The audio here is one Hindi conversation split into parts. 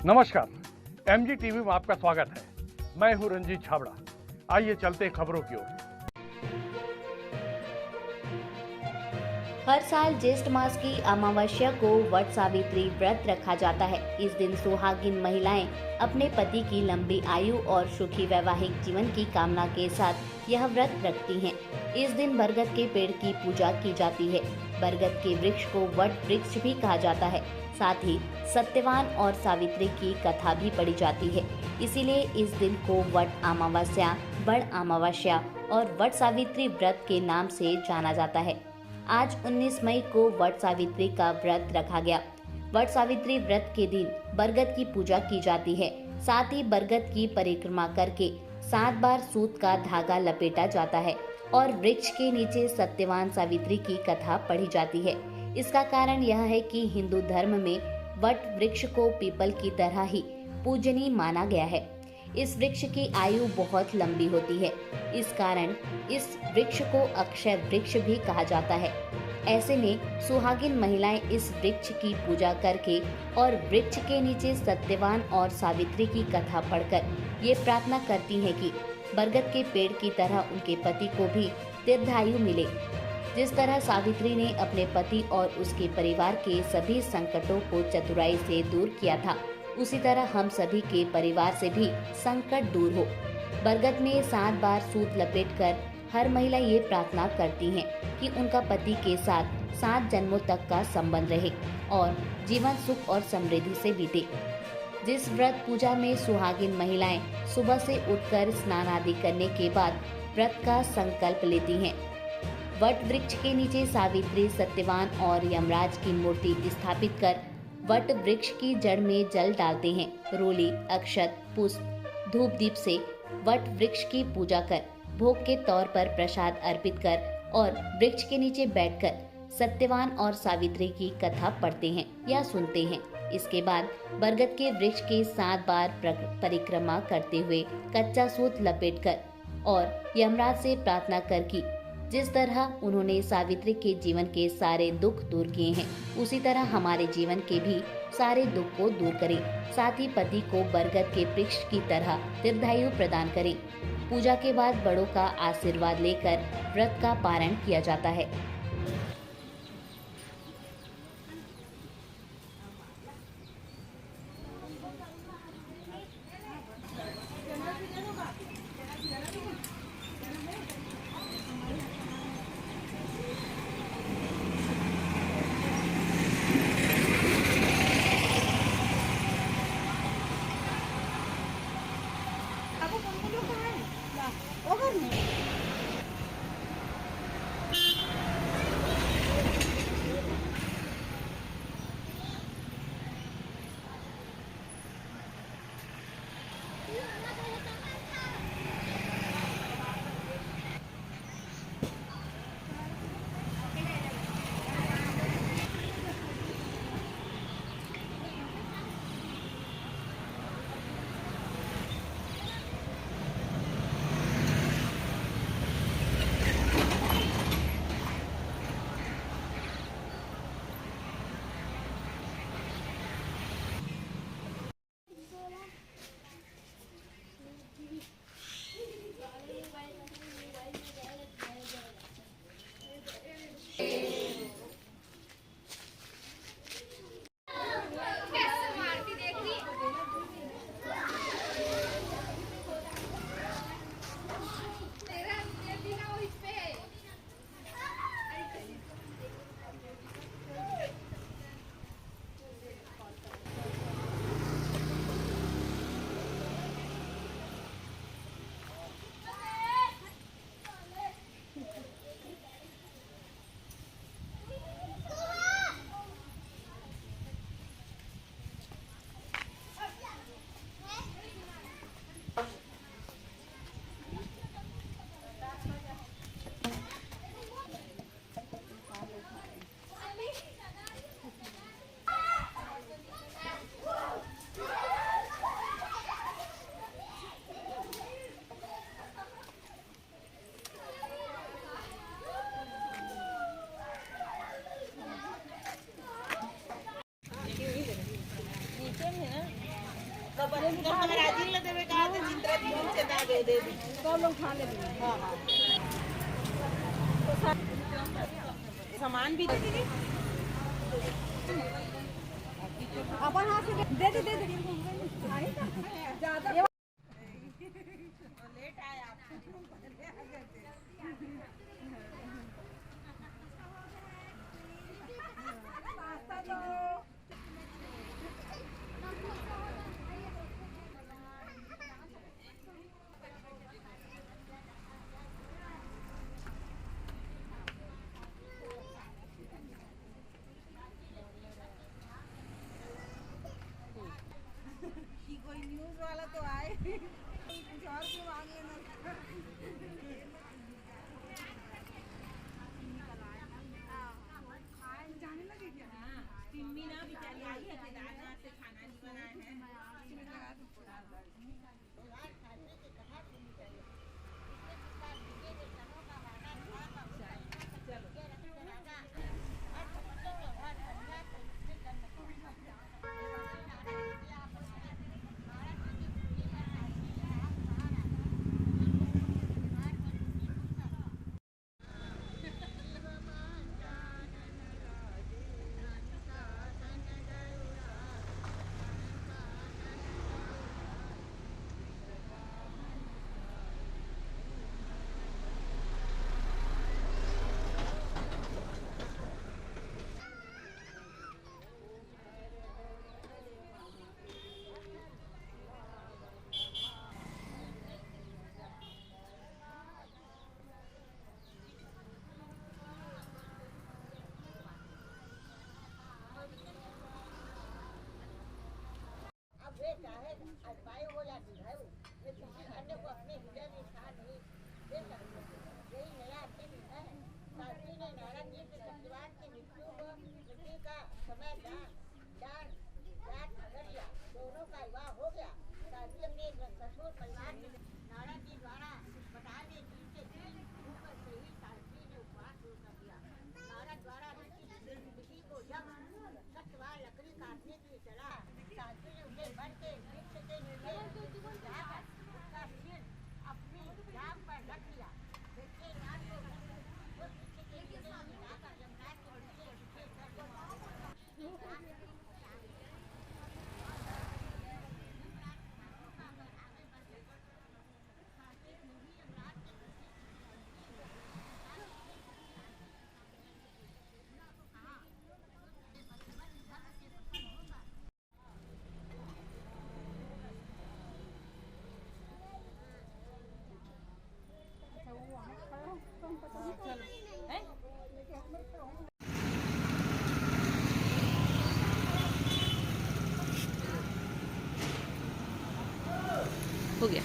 नमस्कार, एमजी टीवी में आपका स्वागत है। मैं हूं रंजीत छाबड़ा। आइए चलते हैं खबरों की ओर। हर साल ज्येष्ठ मास की अमावस्या को वट सावित्री व्रत रखा जाता है। इस दिन सुहागिन महिलाएं अपने पति की लंबी आयु और सुखी वैवाहिक जीवन की कामना के साथ यह व्रत रखती हैं। इस दिन बरगद के पेड़ की पूजा की जाती है। बरगद के वृक्ष को वट वृक्ष भी कहा जाता है। साथ ही सत्यवान और सावित्री की कथा भी पढ़ी जाती है। इसीलिए इस दिन को वट अमावस्या, बड़ अमावस्या और वट सावित्री व्रत के नाम से जाना जाता है। आज 19 मई को वट सावित्री का व्रत रखा गया। वट सावित्री व्रत के दिन बरगद की पूजा की जाती है। साथ ही बरगद की परिक्रमा करके 7 बार सूत का धागा लपेटा जाता है और वृक्ष के नीचे सत्यवान सावित्री की कथा पढ़ी जाती है। इसका कारण यह है कि हिंदू धर्म में वट वृक्ष को पीपल की तरह ही पूजनीय माना गया है। इस वृक्ष की आयु बहुत लंबी होती है। इस कारण इस वृक्ष को अक्षय वृक्ष भी कहा जाता है। ऐसे में सुहागिन महिलाएं इस वृक्ष की पूजा करके और वृक्ष के नीचे सत्यवान और सावित्री की कथा पढ़कर ये प्रार्थना करती हैं कि बरगद के पेड़ की तरह उनके पति को भी दीर्घायु मिले। जिस तरह सावित्री ने अपने पति और उसके परिवार के सभी संकटों को चतुराई से दूर किया था, उसी तरह हम सभी के परिवार से भी संकट दूर हो। बरगद में 7 बार सूत लपेटकर हर महिला ये प्रार्थना करती हैं कि उनका पति के साथ 7 जन्मों तक का संबंध रहे और जीवन सुख और समृद्धि से बीते। जिस व्रत पूजा में सुहागिन महिलाएं सुबह से उठकर स्नान आदि करने के बाद व्रत का संकल्प लेती हैं। वट वृक्ष के नीचे सावित्री, सत्यवान और यमराज की मूर्ति स्थापित कर वट वृक्ष की जड़ में जल डालते हैं। रोली, अक्षत, पुष्प, धूप दीप से वट वृक्ष की पूजा कर भोग के तौर पर प्रसाद अर्पित कर और वृक्ष के नीचे बैठकर सत्यवान और सावित्री की कथा पढ़ते हैं या सुनते हैं। इसके बाद बरगद के वृक्ष के 7 बार परिक्रमा करते हुए कच्चा सूत लपेटकर और यमराज से प्रार्थना कर कि जिस तरह उन्होंने सावित्री के जीवन के सारे दुख दूर किए हैं, उसी तरह हमारे जीवन के भी सारे दुख को दूर करें। साथ ही पति को बरगद के वृक्ष की तरह दीर्घायु प्रदान करें। पूजा के बाद बड़ों का आशीर्वाद लेकर व्रत का पारण किया जाता है। सामान भी अपन हाथ से दे दे ज्यादा लेट आया कोई न्यूज वाला तो आए कुछ और भी मांग लेना जाने लगे क्या टिम्मी ना बेचारी आई है केदारनाथ से खाना नहीं बनाए हैं चाहे अजमाई हो या सुधारू लेकिन अन्य को अपने हृदय में स्थान नहीं दे सकते। यही नया दिन है। शास्त्री ने नारायण जी के सत्यवान की मृत्यु का समय दान कर लिया। दोनों का विवाह हो गया। शास्त्री अपने ससुर परिवार में नारायण जी द्वारा बताए गए दिन के दिन ऊपर से ही शास्त्री ने उपवास शुरू कर दिया। नारायण द्वारा ऋषि को जब सत्यवान लकड़ी काटने के लिए चला, शास्त्री ने उसे बन के वृक्ष के नीचे जाकर उसका सिर अपनी जांघ पर रख लिया। देखिए रात को उस वृक्ष के नीचे जाकर यमराज के नीचे हो गया।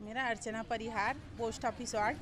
मेरा अर्चना परिहार, पोस्ट ऑफिस वार्ड।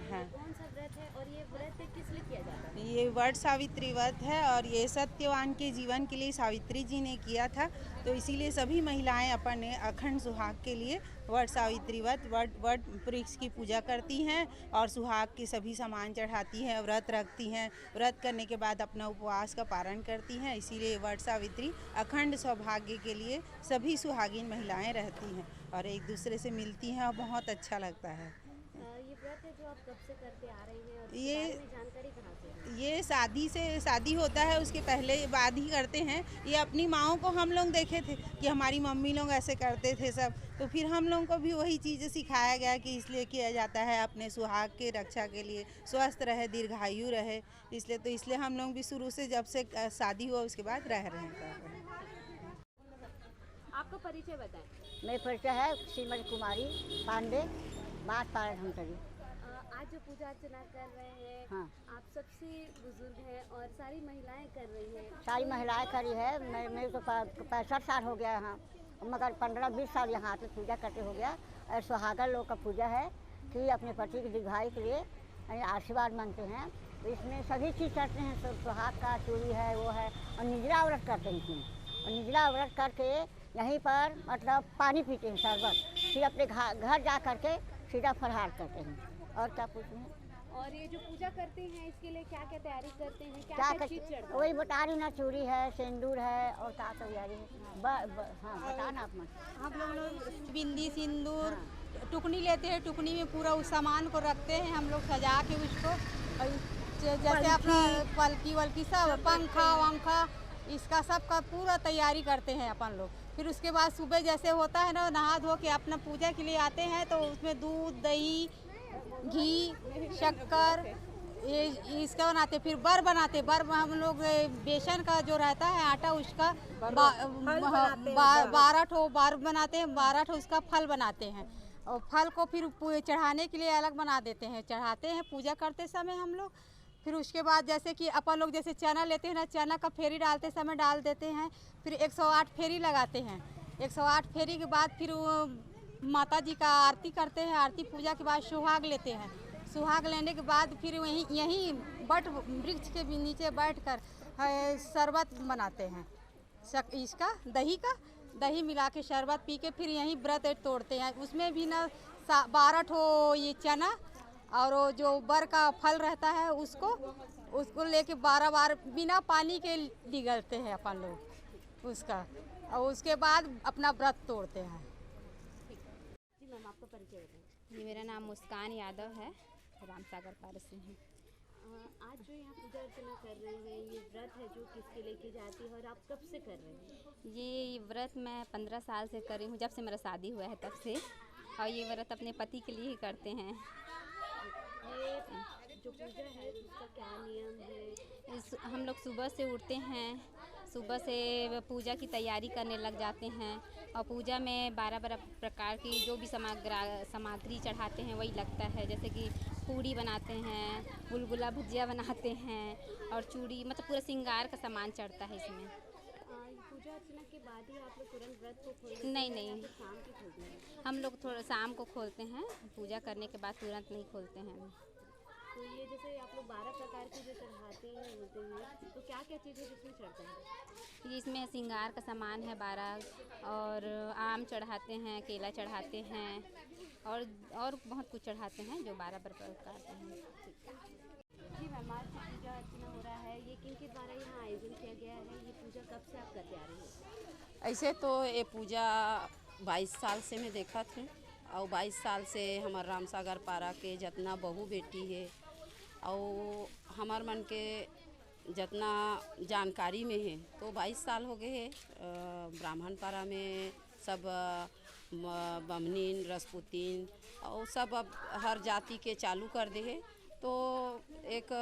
हाँ। कौन सा व्रत है और ये व्रत किस लिए किया जाता है? ये वट सावित्री व्रत है और ये सत्यवान के जीवन के लिए सावित्री जी ने किया था, तो इसीलिए सभी महिलाएं अपने अखंड सुहाग के लिए वट सावित्री वट वृक्ष की पूजा करती हैं और सुहाग के सभी सामान चढ़ाती हैं, व्रत रखती हैं। व्रत करने के बाद अपना उपवास का पारण करती हैं। इसीलिए वट सावित्री अखंड सौभाग्य के लिए सभी सुहागिन महिलाएं रहती हैं और एक दूसरे से मिलती हैं और बहुत अच्छा लगता है। ये व्रत है जो आप कब से करते आ रहे हैं और ये इसके बारे में जानकारी कहाँ से है? ये शादी होता है उसके पहले बाद ही करते हैं। ये अपनी माँओं को हम लोग देखे थे कि हमारी मम्मी लोग ऐसे करते थे सब, तो फिर हम लोगों को भी वही चीज़ सिखाया गया कि इसलिए किया जाता है अपने सुहाग के रक्षा के लिए, स्वस्थ रहे, दीर्घायु रहे, इसलिए हम लोग भी शुरू से जब से शादी हुआ उसके बाद रह रहे हैं। आपका परिचय बताएं। मेरा परिचय है श्रीमती कुमारी पांडे, बात पारण हम करी। आज जो पूजा अर्चना कर रहे हैं, हाँ। आप सबसे बुजुर्ग हैं और सारी महिलाएं कर रही हैं। सारी महिलाएं करी है। मेरे तो 65 साल हो गया यहाँ, मगर 15-20 साल यहाँ आके पूजा करते हो गया। और सुहागन लोग का पूजा है, कि अपने पति की दीर्घायु के लिए यानी आशीर्वाद मांगते हैं। तो इसमें सभी चीज़ करते हैं, सुहाग का चूड़ी है वो है, और निर्जला व्रत करते हैं इसमें। और निर्जला व्रत करके यहीं पर मतलब पानी पीते हैं शरबत, फिर अपने घर जा करके सीधा फलाहार करते हैं। और क्या पूछते हैं? और ये जो पूजा करते हैं इसके लिए क्या क्या तैयारी करते हैं, क्या क्या क्या चीज़ चढ़ता है? वही बता रही ना, चूड़ी है, सिंदूर है और क्या तैयारी है। हाँ बताना आप मुझे। हम लोग बिंदी सिंदूर टुकनी लेते हैं, टुकनी में पूरा उस सामान को रखते हैं हम लोग सजा के उसको, और जैसे अपना पलकी वलकी सब पंखा वंखा इसका सब का पूरा तैयारी करते हैं अपन लोग। फिर उसके बाद सुबह जैसे होता है ना, नहा धो के अपना पूजा के लिए आते हैं, तो उसमें दूध दही घी शक्कर ये इसका बनाते। फिर बर बनाते, बर हम लोग बेसन का जो रहता है आटा उसका 12 ठो बर बनाते हैं, 12 ठो उसका फल बनाते हैं। और फल को फिर चढ़ाने के लिए अलग बना देते हैं, चढ़ाते हैं पूजा करते समय हम लोग। फिर उसके बाद जैसे कि अपन लोग जैसे चना लेते हैं ना, चना का फेरी डालते समय डाल देते हैं। फिर 108 फेरी लगाते हैं। 108 फेरी के बाद फिर माता जी का आरती करते हैं। आरती पूजा के बाद सुहाग लेते हैं। सुहाग लेने के बाद फिर यहीं बट वृक्ष के नीचे बैठकर शरबत बनाते हैं। इसका दही मिला के शरबत पी के फिर यहीं व्रत तोड़ते हैं। उसमें भी ना 12 ठो ये चना और जो बर का फल रहता है उसको लेके 12 बार बिना पानी के निगलते हैं अपन लोग उसका, और उसके बाद अपना व्रत तोड़ते हैं। जी मैम, आपका परिचय बताएं। जी, मेरा नाम मुस्कान यादव है, रामसागर पार से हूँ। आज जो यहाँ पूजा अर्चना कर रहे हैं, ये व्रत है जो किसके लिए की जाती है और आप कब से कर रहे हैं? ये व्रत मैं 15 साल से कर रही हूँ, जब से मेरा शादी हुआ है तब से। और ये व्रत अपने पति के लिए ही करते हैं। ये जो पूजा है उसका क्या नियम है? हम लोग सुबह से उठते हैं, सुबह से पूजा की तैयारी करने लग जाते हैं। और पूजा में 12 प्रकार की जो भी सामग्री चढ़ाते हैं वही लगता है। जैसे कि पूड़ी बनाते हैं, गुलगुला भुजिया बनाते हैं, और चूड़ी, मतलब पूरा श्रृंगार का सामान चढ़ता है इसमें। पूजा अर्चना के बाद ही आप लोग तुरंत व्रत को खोलते हैं? नहीं, शाम को खोलते हैं। हम लोग थोड़ा शाम को खोलते हैं, पूजा करने के बाद तुरंत नहीं खोलते हैं। तो ये जैसे आप लोग 12 प्रकार की जो चढ़ाते हैं होते हैं, तो क्या क्या चीज़ें जिसमें चढ़ता है? इसमें श्रृंगार का सामान है 12, और आम चढ़ाते हैं, केला चढ़ाते हैं, और बहुत कुछ चढ़ाते हैं जो 12 प्रकार के हैं। जी मैम, आज जो पूजा अर्चना हो रहा है ये किनके द्वारा यहाँ आयोजन किया गया है? ये पूजा कब से आप करते आ रहे हैं? ऐसे तो ये पूजा 22 साल से मैं देखा थी, और 22 साल से हमारे रामसागर पारा के जितना बहू बेटी है और हमार मन के जितना जानकारी में है, तो 22 साल हो गए हैं। ब्राह्मण पारा में सब बमनीन रसपुतीन और सब अब हर जाति के चालू कर दे है। तो एक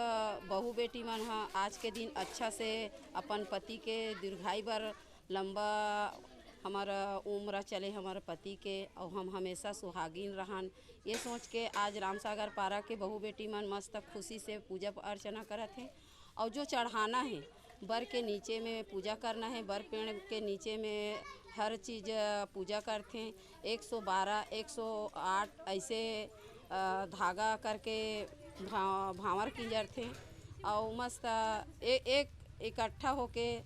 बहू बेटी मन आज के दिन अच्छा से अपन पति के दीर्घायु बर लंबा हमारा उम्र चले हमारे पति के, और हम हमेशा सुहागिन रहन, ये सोच के आज रामसागर पारा के बहू बेटी मन मस्त खुशी से पूजा अर्चना करत हैं। और जो चढ़ाना है बर के नीचे में पूजा करना है, बर पेड़ के नीचे में हर चीज़ पूजा करते हैं। 112 108 ऐसे धागा करके भावर किंजर थे, और मस्त एक इकट्ठा होके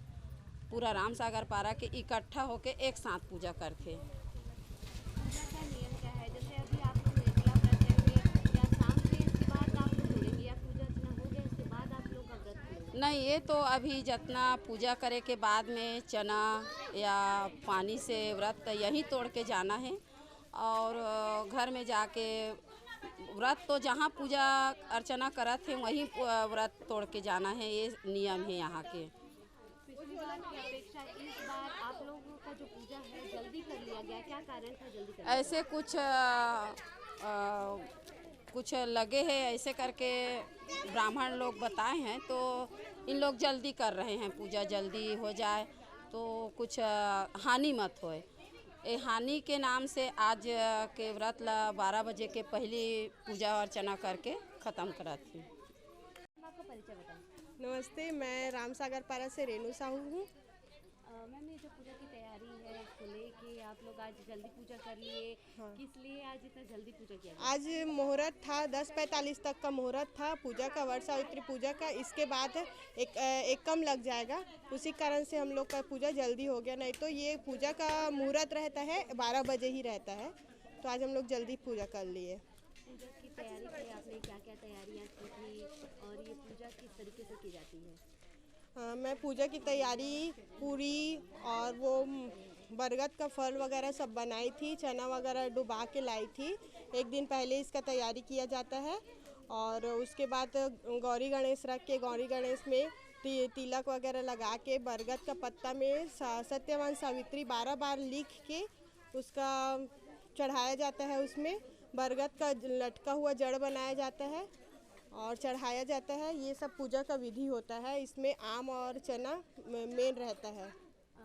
पूरा रामसागर पारा के इकट्ठा होके एक साथ पूजा करते। पूजा का नियम क्या है? जैसे अभी आप लोग निर्जला व्रत रहेंगे या शाम से इसके बाद आप लोग खोलेंगे, या पूजा अर्चना हो जाए इसके बाद आप लोग का व्रत खोलेंगे? नहीं, ये तो अभी जितना पूजा करे के बाद में चना या पानी से व्रत यहीं तोड़ के जाना है, और घर में जाके व्रत तो जहाँ पूजा अर्चना करत है वहीं व्रत तोड़ के जाना है, ये नियम है यहाँ के। पिछली बार की अपेक्षा इस बार आप लोगों का जो पूजा है जल्दी कर लिया गया, क्या कारण था जल्दी करने का? ऐसे कुछ लगे हैं, ऐसे करके ब्राह्मण लोग बताए हैं, तो इन लोग जल्दी कर रहे हैं, पूजा जल्दी हो जाए तो कुछ हानि मत होए। ये हानि के नाम से आज के व्रत ला 12 बजे के पहले पूजा अर्चना करके ख़त्म करती हूँ। आपका परिचय बताएं। नमस्ते, मैं रामसागर पारा से रेणु साहू हूँ। मैम ये जो पूजा की तैयारी है इसको लेके आप लोग आज जल्दी पूजा कर लिए। हाँ। किस लिए आज इतना जल्दी पूजा किया गया? आज मुहूर्त था 10:45 तक का मुहूर्त था पूजा का, वट सावित्री पूजा का। इसके बाद एक कम लग जाएगा, उसी कारण से हम लोग का पूजा जल्दी हो गया। नहीं तो ये पूजा का मुहूर्त रहता है 12 बजे ही रहता है, तो आज हम लोग जल्दी पूजा कर लिए। पूजा की तैयारी के लिए आपने क्या क्या तैयारियाँ की थी और ये पूजा किस तरीके से की जाती है? मैं पूजा की तैयारी पूरी और वो बरगद का फल वगैरह सब बनाई थी, चना वगैरह डुबा के लाई थी। एक दिन पहले इसका तैयारी किया जाता है और उसके बाद गौरी गणेश रख के गौरी गणेश में तिलक वगैरह लगा के बरगद का पत्ता में सत्यवान सावित्री 12 बार लिख के उसका चढ़ाया जाता है। उसमें बरगद का लटका हुआ जड़ बनाया जाता है और चढ़ाया जाता है। ये सब पूजा का विधि होता है। इसमें आम और चना मेन रहता है।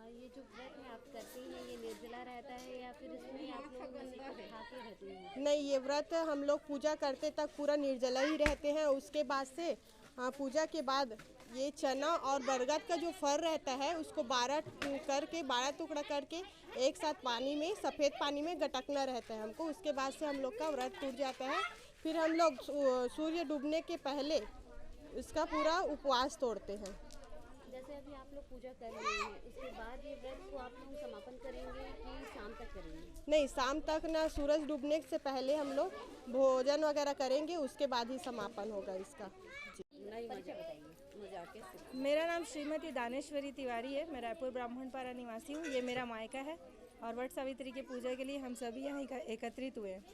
ये जो व्रत है आप करते हैं ये निर्जला रहता है या फिर इसमें आप लोग कुछ खा के रहते हैं? नहीं, ये व्रत हम लोग पूजा करते तक पूरा निर्जला ही रहते हैं। उसके बाद से पूजा के बाद ये चना और बरगद का जो फल रहता है उसको 12 टुकड़ा करके एक साथ पानी में, सफ़ेद पानी में गटकना रहता है हमको। उसके बाद से हम लोग का व्रत टूट जाता है। फिर हम लोग सूर्य डूबने के पहले इसका पूरा उपवास तोड़ते हैं। जैसे अभी आप लोग पूजा कर रहे हैं उसके बाद ये व्रत को आप लोग समापन करेंगे कि शाम तक करेंगे? नहीं, शाम तक ना, सूरज डूबने से पहले हम लोग भोजन वगैरह करेंगे, उसके बाद ही समापन होगा इसका। मेरा नाम श्रीमती दानेश्वरी तिवारी है। मैं रायपुर ब्राह्मणपारा निवासी हूँ। ये मेरा मायका है और वट सावित्री की पूजा के लिए हम सभी यहाँ एकत्रित हुए हैं।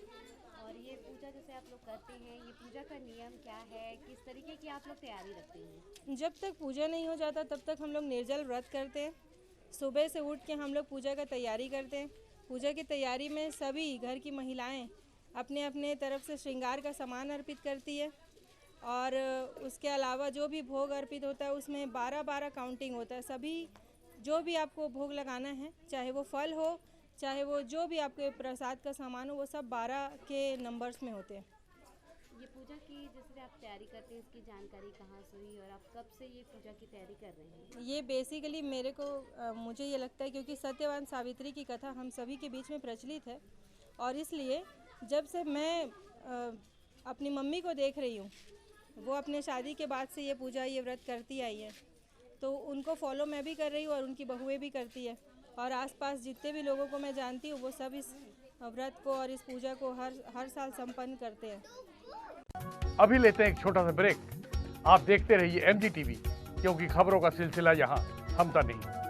और ये पूजा जैसे आप लोग करते हैं, ये पूजा का नियम क्या है, किस तरीके की आप लोग तैयारी रखते हैं? जब तक पूजा नहीं हो जाता तब तक हम लोग निर्जल व्रत करते हैं। सुबह से उठ के हम लोग पूजा का तैयारी करते हैं। पूजा की तैयारी में सभी घर की महिलाएं अपने अपने तरफ से श्रृंगार का सामान अर्पित करती है और उसके अलावा जो भी भोग अर्पित होता है उसमें 12 काउंटिंग होता है। सभी जो भी आपको भोग लगाना है, चाहे वो फल हो, चाहे वो जो भी आपके प्रसाद का सामान हो, वो सब 12 के नंबर्स में होते हैं। ये पूजा की जैसे आप तैयारी करते हैं इसकी जानकारी कहाँ से हुई और आप कब से ये पूजा की तैयारी कर रहे हैं? ये बेसिकली मुझे ये लगता है क्योंकि सत्यवान सावित्री की कथा हम सभी के बीच में प्रचलित है और इसलिए जब से मैं अपनी मम्मी को देख रही हूँ, वो अपने शादी के बाद से ये पूजा, ये व्रत करती आई है, तो उनको फॉलो मैं भी कर रही हूँ और उनकी बहुएं भी करती है और आसपास जितने भी लोगों को मैं जानती हूँ वो सब इस व्रत को और इस पूजा को हर साल संपन्न करते हैं। अभी लेते हैं एक छोटा सा ब्रेक। आप देखते रहिए MG TV, क्योंकि खबरों का सिलसिला यहाँ थमता नहीं।